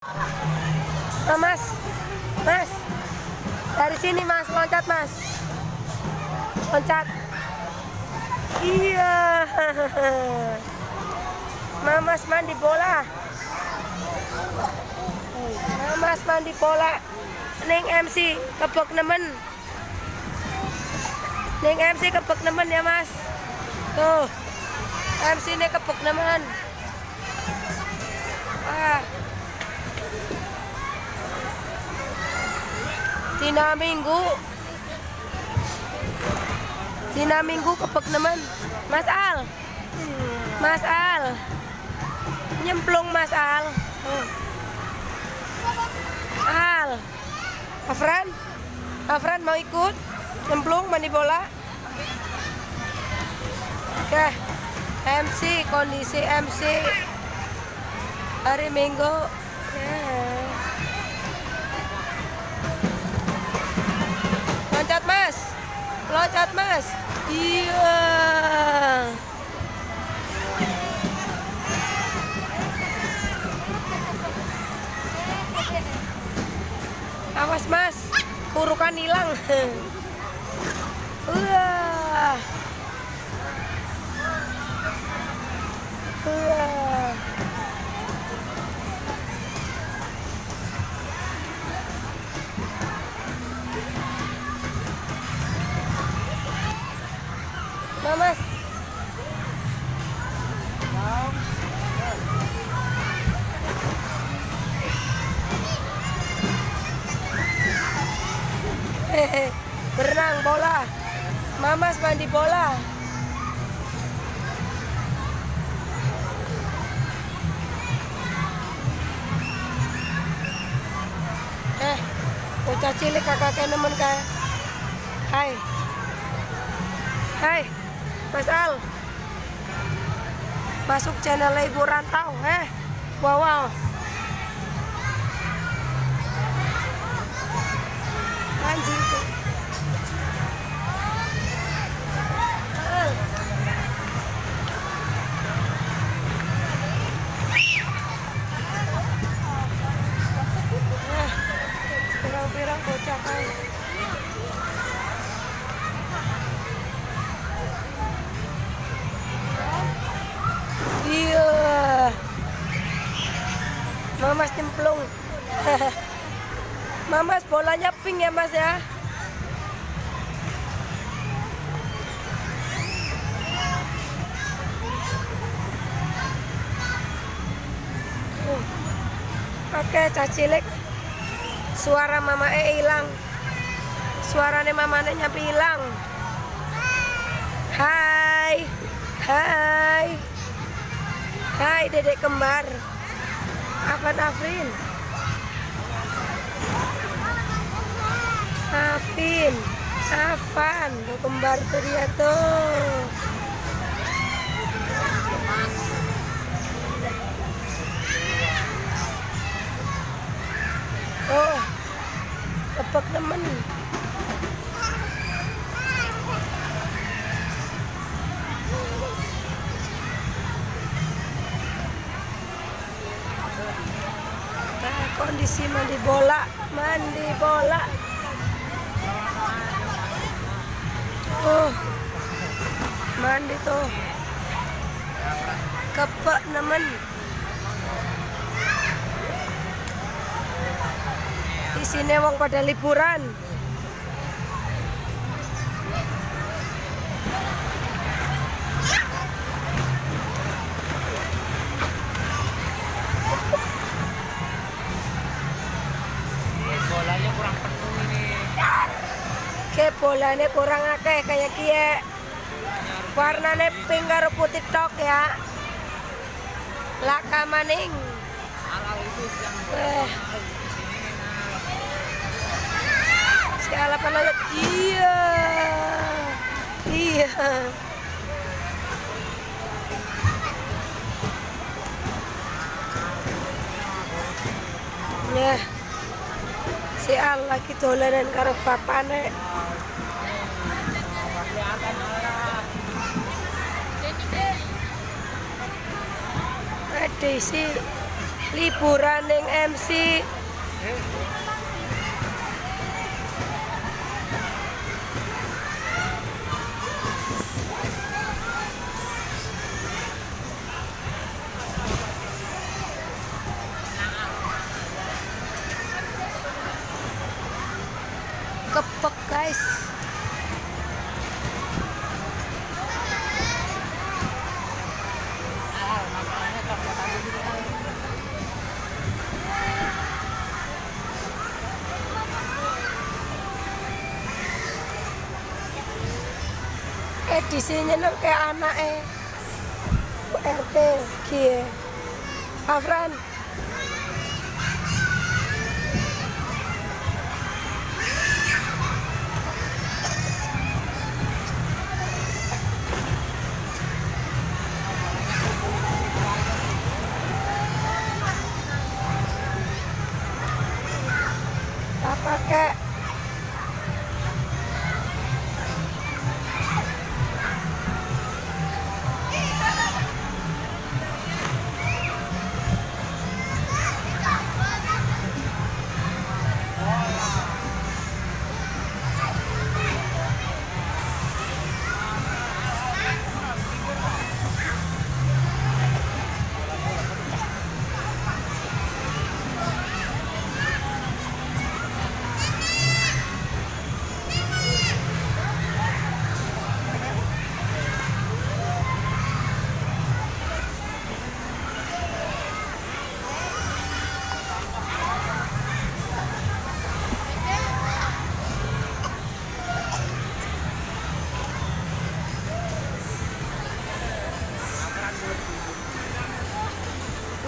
Nah, mas, dari sini mas, loncat mas, loncat. Iya, Mamas mandi bola, Mamas mandi bola. Neng MC kebek nemen, Neng MC kebek nemen ya mas. Tuh, MC ini kebek nemen. Ah. Dina Minggu kebek nemen. Mas Al nyemplung Mas Al. Afran mau ikut nyemplung mandi bola. Oke, MC, kondisi MC hari Minggu ya. Loncat mas, iya. Awas mas, kurukan hilang. Wah. Mas. Berenang bola. Mamas mandi bola. Bocah cilik kakak nemen kayak. Hai. Mas Al, masuk channel Ibu Rantau, wow. Anjing tuh. Pirang-pirang bocah kan. Iya, Mamas nyemplung. Mamas bolanya pink ya mas ya. Oke, cacilik. Suara mama hilang. Suaranya mamanya nyampe hilang. Hai dedek kembar Afan Afrin. Afan tuh kembar tuh dia tuh. Oh, kebek temen. Kondisi mandi bola. Mandi tuh kebek nemen. Di sini wong pada liburan. Bolanya kurang penuh ini. Bolanya kurang akeh kayak kie. Warnanya pink karo putih tok ya. Laka maning. Halal itu yang si alapan lalat. Iya. Ya. Si Al lagi dolanan karo bapane. Ada sih liburan ning MC. Kepek guys. Edisinya nih kayak anaknya RT kie Afran. Apa kek?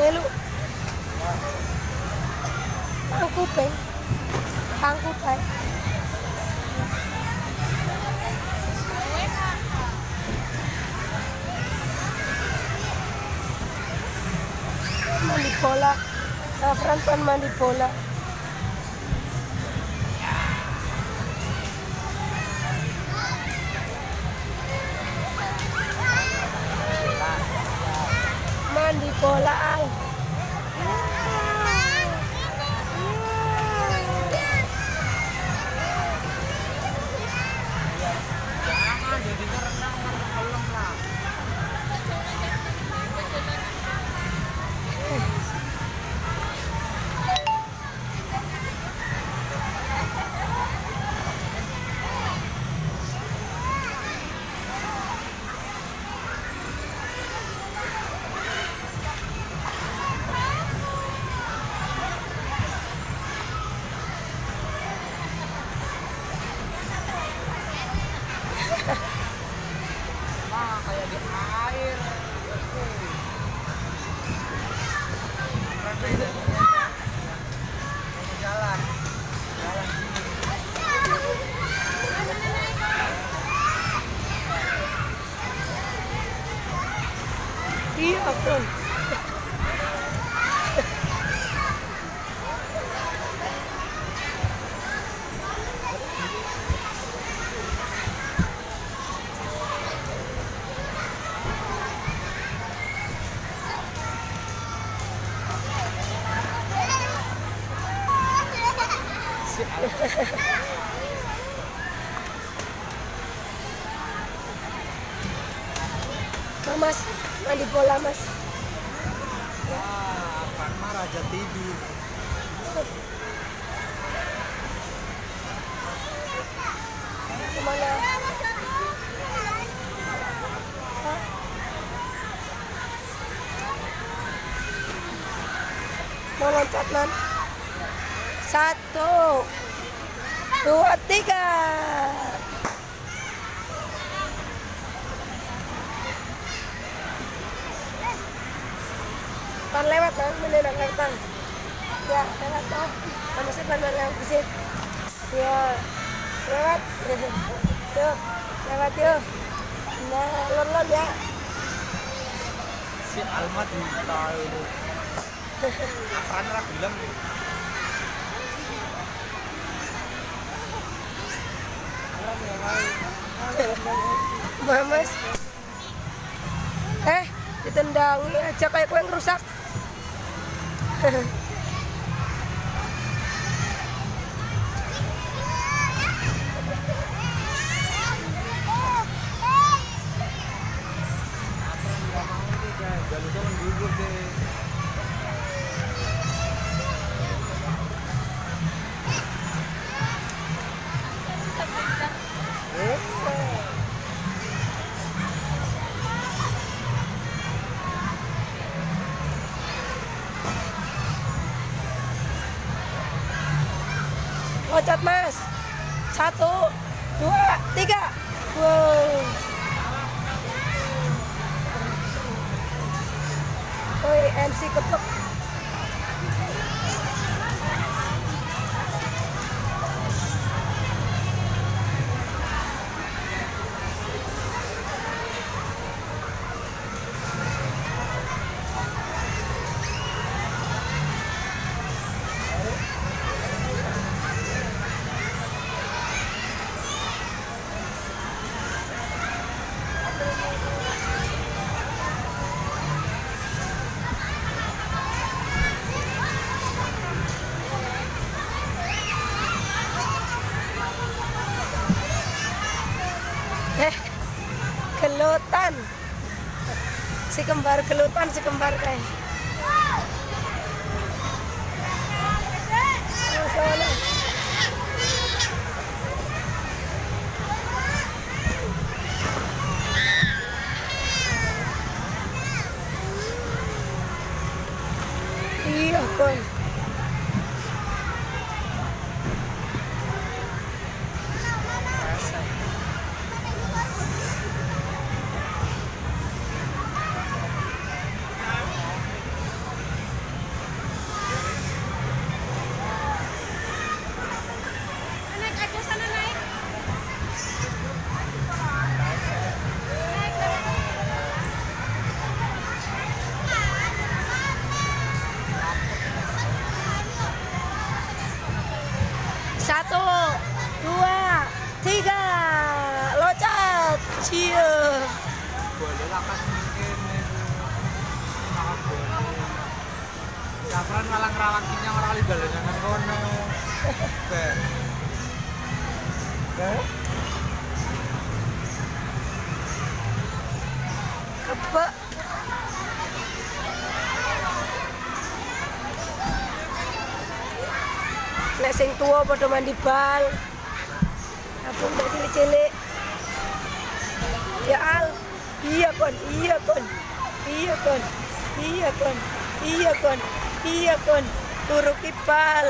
Melu pangku peng pangku peng mandi bola. Afran pan mandi bola. Mandi bola ay. Jangan jadi renang malam lah. Nah, kayak di air. Jalan. Jalan sini. Iya Afran. Mas, mandi bola mas. Wah, Afran mah raja tidur. Kemana? Hah? Mau loncat man? 1, 2, 3. Pan lewat kan, mendadak lewat. Ya, lewat toh. Sama si pan lewat di sini. Ya, lewat. Tuh, lewat yuk. Nah, lon ya. Si Almat tahu. Afran ra gelem. Mamas. Ditendangi aja kayak kue yang rusak. Loncat mas. 1, 2, 3. Wow. Oi MC kepek. Gelutan. Si kembar gelutan, si kembar kayak. Iya kon. Satu, 2, 3, loncat, cie. Boleh lah kan mungkin makan boleh. Jangan malah ngerawakinya orang kali balannya nang kono. Ben. Kebek. Nek sing tua padha mandi bal. Apa mbak cilik-cilik? Ya Al. Iya kon, iya kon. Iya kon. Iya kon. Iya kon. Iya kon. Turu kipal.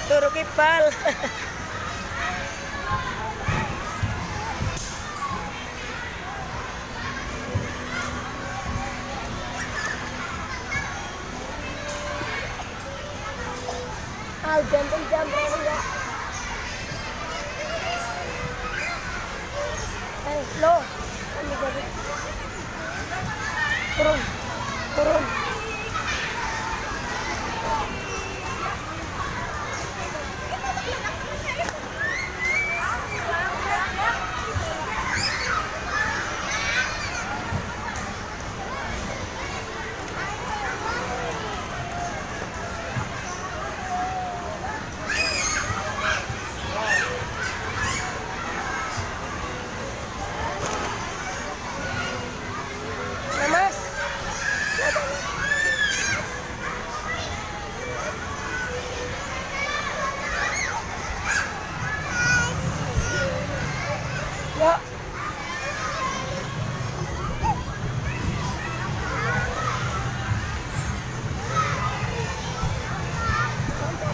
Turu kipal. Al jantung jam berapa enggak? Lo, kami jadi turun, turun. Mas, yuk.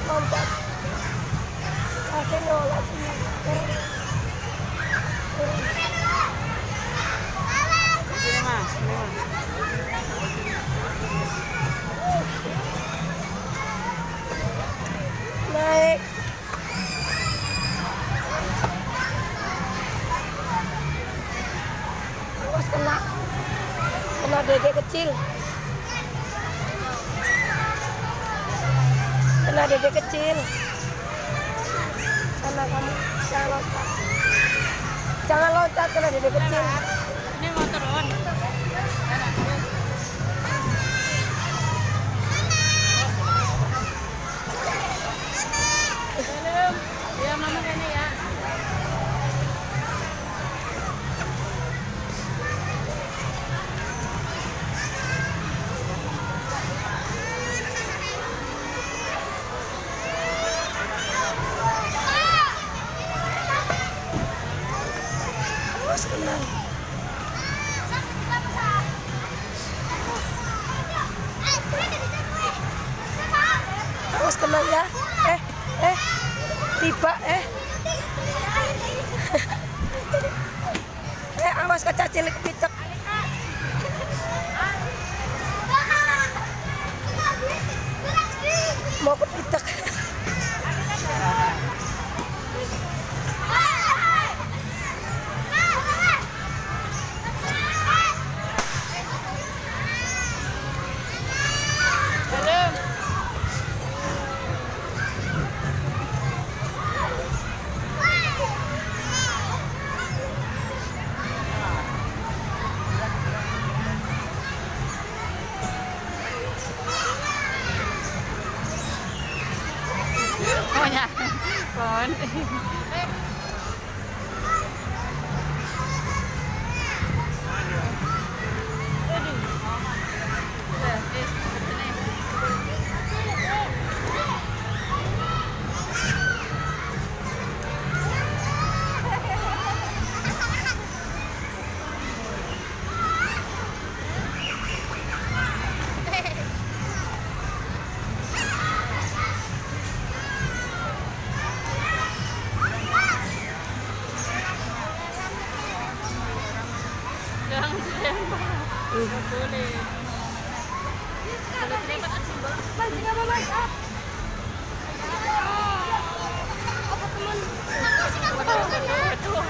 Lompat. Akhirnya olah sini. Sini Mas, sini Mas. Naik. Awas kena dedek kecil. Kena dedek kecil. Sana kamu jangan loncat. Jangan loncat kena dedek kecil. Ini mau turun. awas kena ya. Tiba awas kaca cilik pitek. Mau kepitek. Oh ya, kon. Jangan dilempar. Nggak boleh. Kalau dilempar aksi bola. Mas, tidak mau mas. Apa teman? Aduh.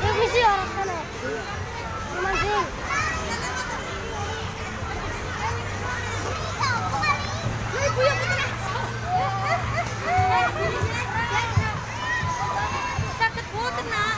Ya bisa orang sana. Mancing. Ibu yang sakit boten nak.